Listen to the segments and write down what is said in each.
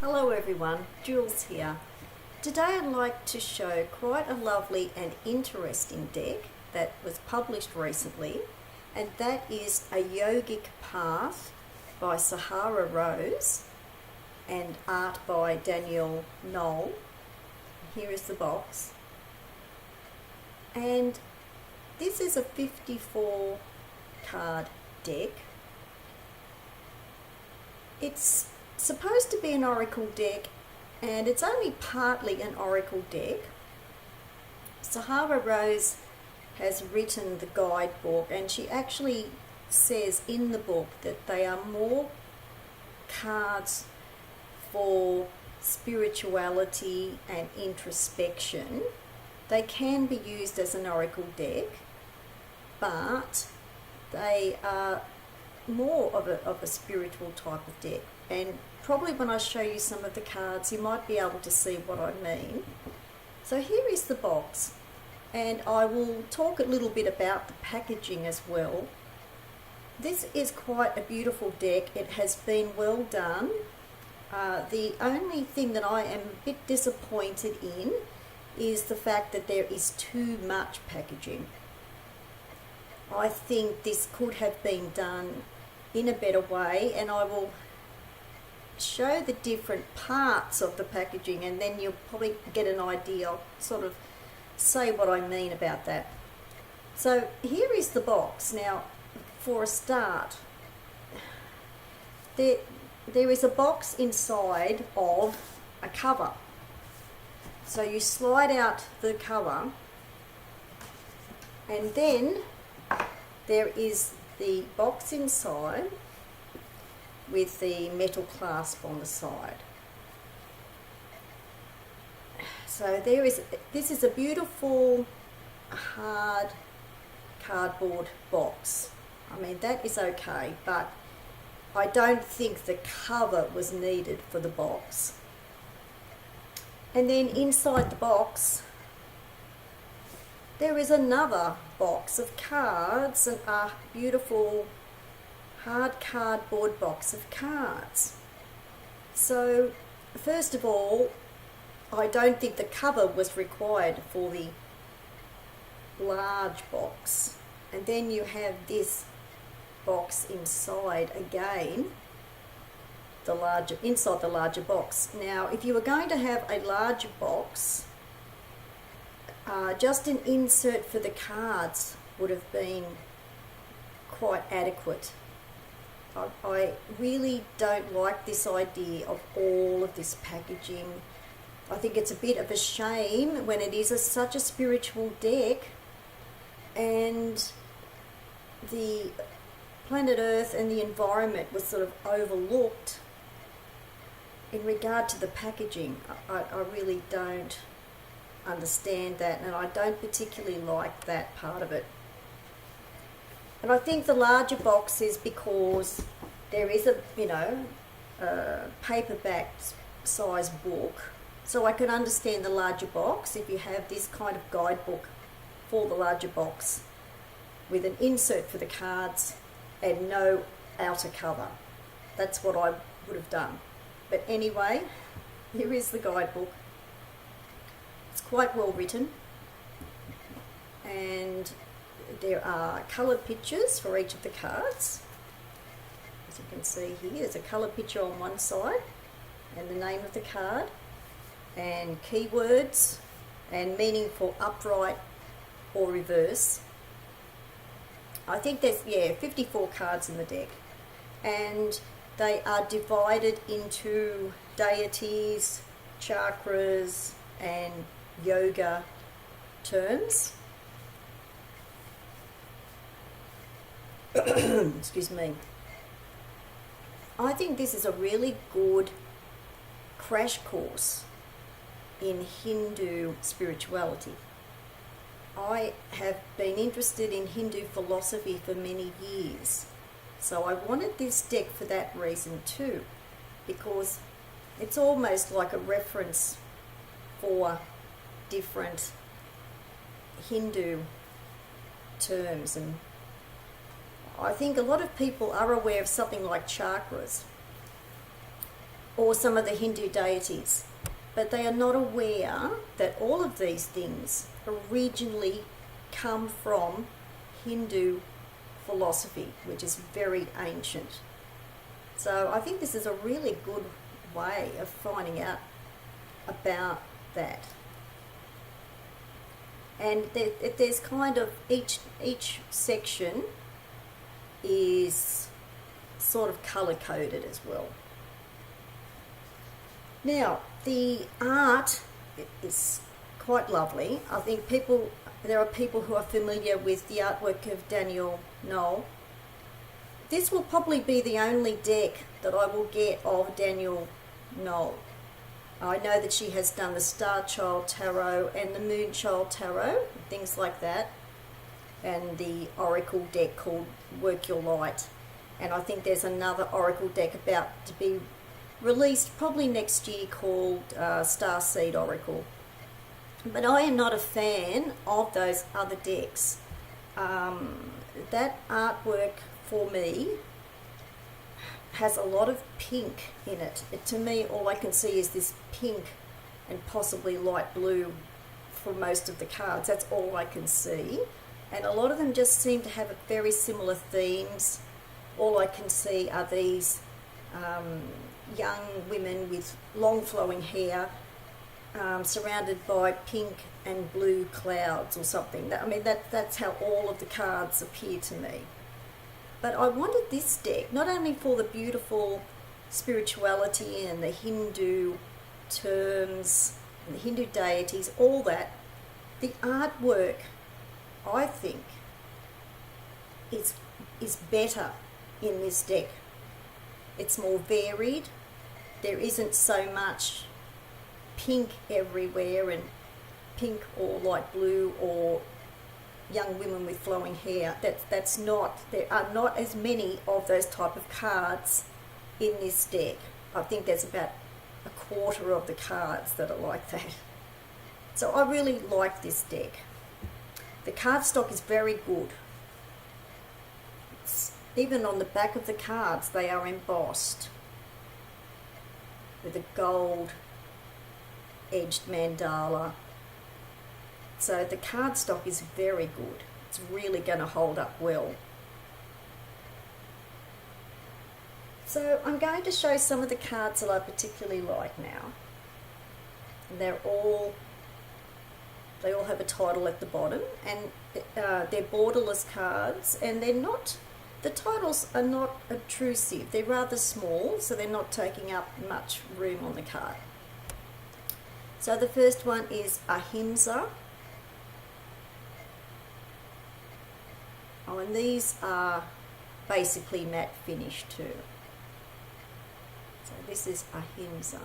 Hello everyone, Jules here. Today I'd like to show quite a lovely and interesting deck that was published recently, and that is A Yogic Path by Sahara Rose and art by Danielle Noel. Here is the box. And this is a 54 card deck. It's supposed to be an oracle deck, and it's only partly an oracle deck. Sahara Rose has written the guidebook, and she actually says in the book that they are more cards for spirituality and introspection. They can be used as an oracle deck, but they are more of a spiritual type of deck. And probably when I show you some of the cards, you might be able to see what I mean. So here is the box, and I will talk a little bit about the packaging as well. This is quite a beautiful deck. It has been well done. The only thing that I am a bit disappointed in is the fact that there is too much packaging. I think this could have been done in a better way, and I will show the different parts of the packaging, and then you'll probably get an idea. I'll sort of say what I mean about that. So here is the box. Now, for a start, there is a box inside of a cover. So you slide out the cover, and then there is the box inside with the metal clasp on the side. So this is a beautiful hard cardboard box. I mean, that is okay, but I don't think the cover was needed for the box. And then inside the box there is another box of cards, and a beautiful hard cardboard box of cards. So first of all, I don't think the cover was required for the large box. And then you have this box inside again, inside the larger box. Now, if you were going to have a larger box, just an insert for the cards would have been quite adequate. I really don't like this idea of all of this packaging. I think it's a bit of a shame when it is such a spiritual deck, and the planet Earth and the environment was sort of overlooked in regard to the packaging. I really don't understand that, and I don't particularly like that part of it. And I think the larger box is because there is a paperback size book, so I can understand the larger box if you have this kind of guidebook for the larger box with an insert for the cards and no outer cover. That's what I would have done. But anyway, here is the guidebook. It's quite well written, and there are coloured pictures for each of the cards. As you can see here, there's a coloured picture on one side and the name of the card, and keywords and meaning for upright or reverse. I think there's 54 cards in the deck, and they are divided into deities, chakras and yoga terms. Excuse me. I think this is a really good crash course in Hindu spirituality. I have been interested in Hindu philosophy for many years, so I wanted this deck for that reason too, because it's almost like a reference for different Hindu terms. And I think a lot of people are aware of something like chakras, or some of the Hindu deities. But they are not aware that all of these things originally come from Hindu philosophy, which is very ancient. So I think this is a really good way of finding out about that. And there's kind of each section is sort of color coded as well. Now, the art is quite lovely. I think there are people who are familiar with the artwork of Danielle Noel. This will probably be the only deck that I will get of Danielle Noel. I know that she has done the Star Child Tarot and the Moon Child Tarot, things like that, and the Oracle deck called Work Your Light. And I think there's another Oracle deck about to be released probably next year called Star Seed Oracle. But I am not a fan of those other decks. That artwork for me has a lot of pink in it. To me, all I can see is this pink and possibly light blue for most of the cards. That's all I can see. And a lot of them just seem to have very similar themes. All I can see are these young women with long flowing hair surrounded by pink and blue clouds or something. I mean, that's how all of the cards appear to me. But I wanted this deck, not only for the beautiful spirituality and the Hindu terms and the Hindu deities, all that, the artwork, I think, is better in this deck. It's more varied. There isn't so much pink everywhere, and pink or light blue or young women with flowing hair. That's not, there are not as many of those type of cards in this deck. I think there's about a quarter of the cards that are like that. So I really like this deck. The cardstock is very good. Even on the back of the cards, they are embossed with a gold edged mandala. So the cardstock is very good. It's really going to hold up well. So I'm going to show some of the cards that I particularly like now. They all have a title at the bottom, and they're borderless cards, and the titles are not obtrusive. They're rather small, so they're not taking up much room on the card. So the first one is Ahimsa. Oh, and these are basically matte finish too. So this is Ahimsa.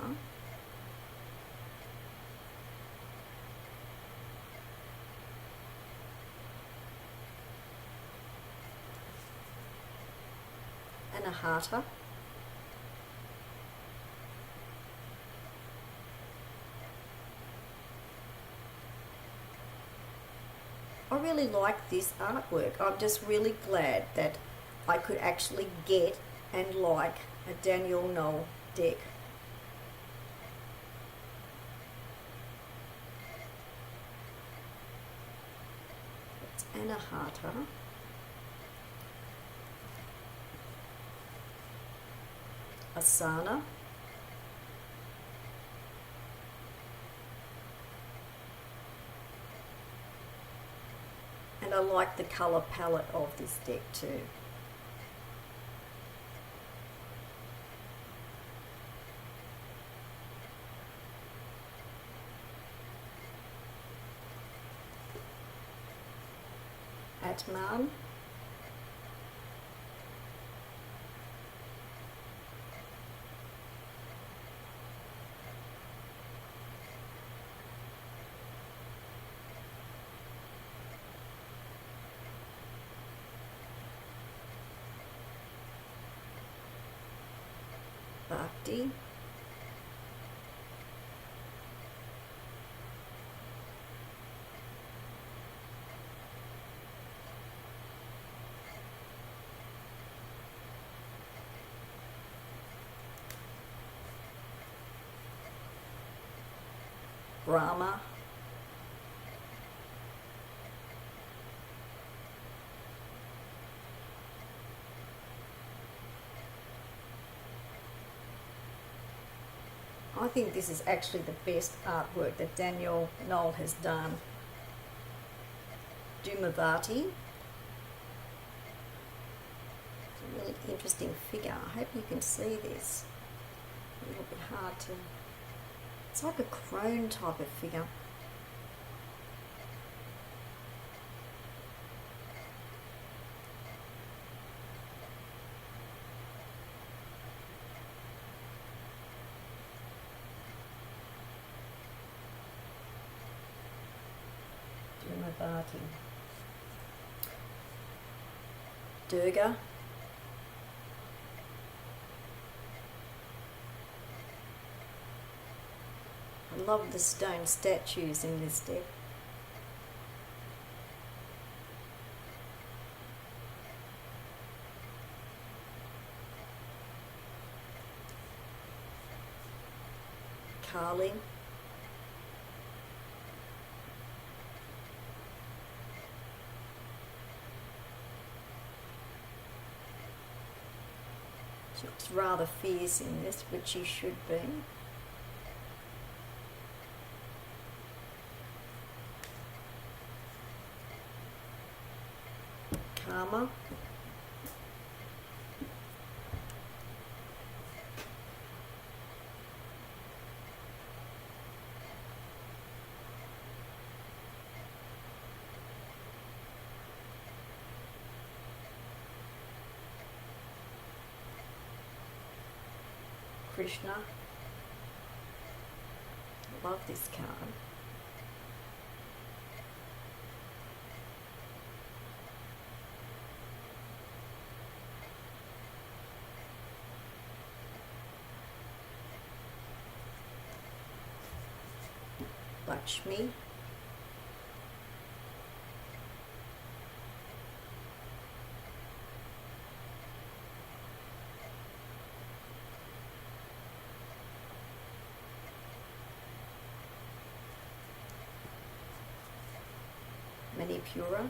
Anahata. I really like this artwork. I'm just really glad that I could actually get and like a Danielle Noel deck. It's Anahata. Asana. And I like the colour palette of this deck too. Atman. Bhakti. Brahma. I think this is actually the best artwork that Danielle Noel has done. Dumavati. It's a really interesting figure. I hope you can see this. A little bit hard to... It's like a crone type of figure. Dumavati. Durga. I love the stone statues in this deck. Kali. She looks rather fierce in this, which she should be. Karma. Krishna. I love this card. Lakshmi. Manipura.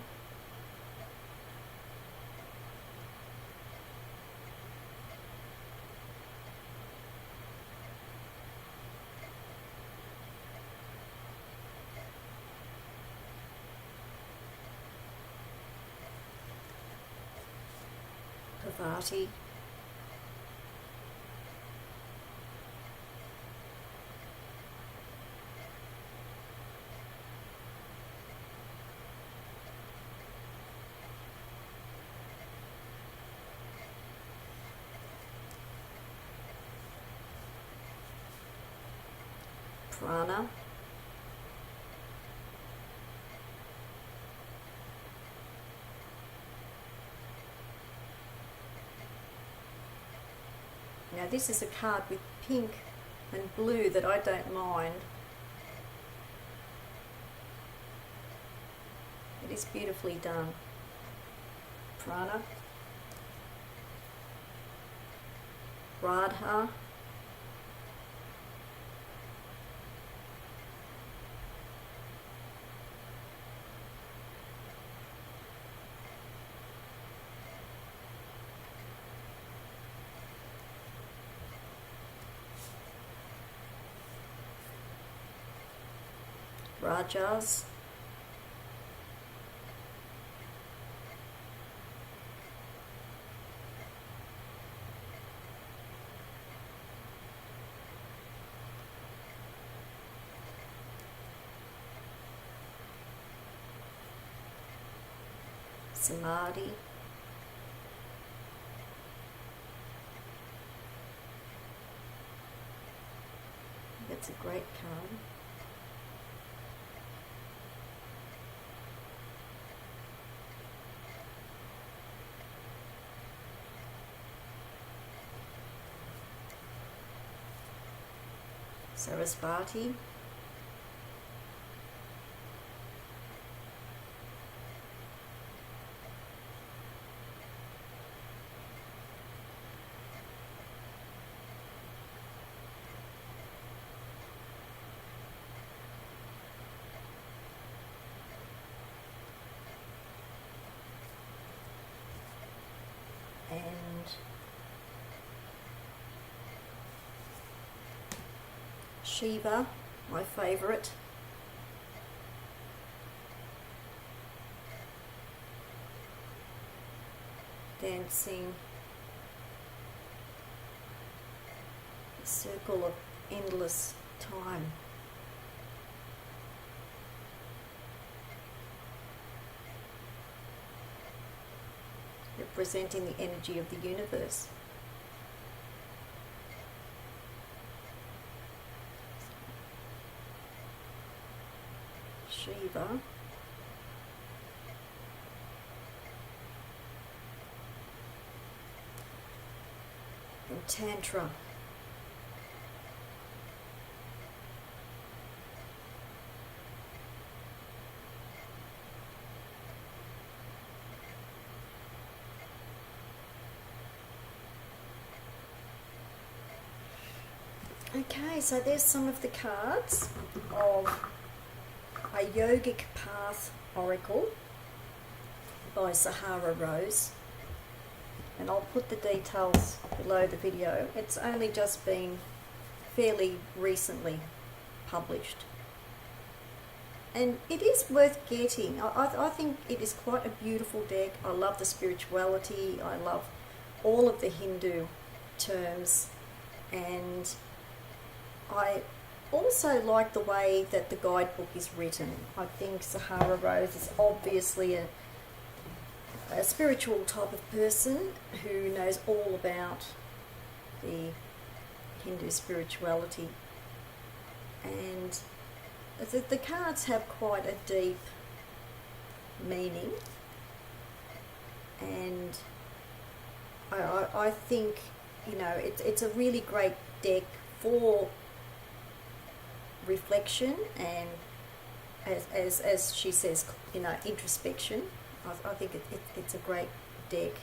Parvati. Prana. Now this is a card with pink and blue that I don't mind. It is beautifully done. Prana. Radha. Rajas. Samadhi. That's a great card. Sarasvati. Shiva, my favourite. Dancing a circle of endless time. Representing the energy of the universe. Shiva. And Tantra. Okay, so there's some of the cards of A Yogic Path Oracle by Sahara Rose, and I'll put the details below the video. It's only just been fairly recently published, and it is worth getting. I think it is quite a beautiful deck. I love the spirituality, I love all of the Hindu terms, and I also like the way that the guidebook is written. I think Sahara Rose is obviously a spiritual type of person who knows all about the Hindu spirituality, and the cards have quite a deep meaning, and I think, you know, it's a really great deck for reflection and, as she says, you know, introspection. I think it's a great deck,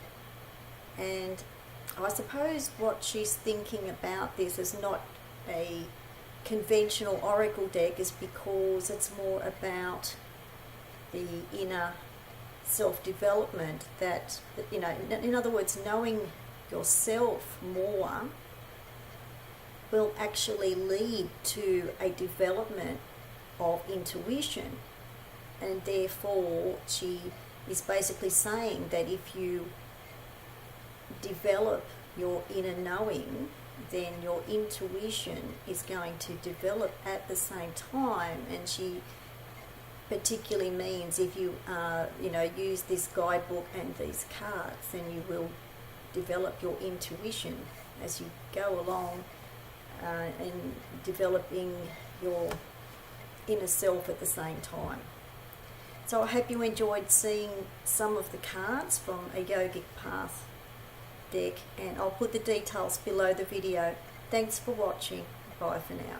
and I suppose what she's thinking about this is not a conventional oracle deck is because it's more about the inner self-development, that, you know, in other words, knowing yourself more will actually lead to a development of intuition, and therefore she is basically saying that if you develop your inner knowing, then your intuition is going to develop at the same time. And she particularly means if you you know, use this guidebook and these cards, then you will develop your intuition as you go along and developing your inner self at the same time. So I hope you enjoyed seeing some of the cards from A Yogic Path deck, and I'll put the details below the video. Thanks for watching. Bye for now.